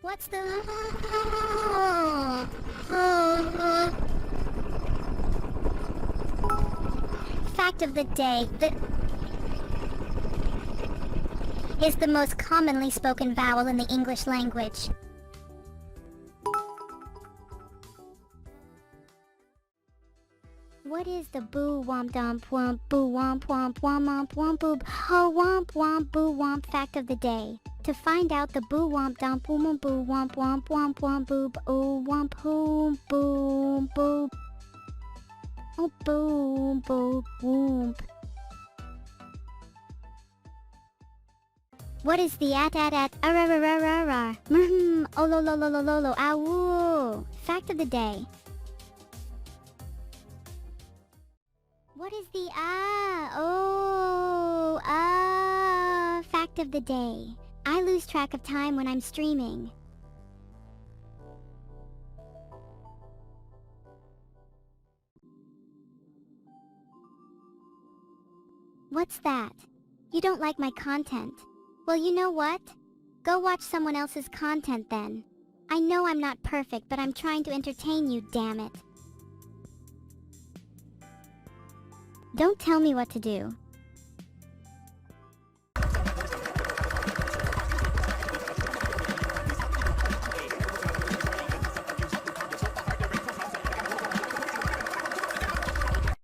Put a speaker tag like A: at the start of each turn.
A: What's the fact of the day? Is the most commonly spoken vowel in the English language. What is the boo womp dump womp boo womp womp womp womp boob ho womp womp boo womp fact of the day? To find out the boo womp dump boom boo womp womp womp womp boob ooh womp boom boom boop oh boom boop womp. What is the at oh lo lo lo lo lo lo ow fact of the day? What is the fact of the day? I lose track of time when I'm streaming. What's that? You don't like my content? Well, you know what? Go watch someone else's content then. I know I'm not perfect, but I'm trying to entertain you, damn it. Don't tell me what to do.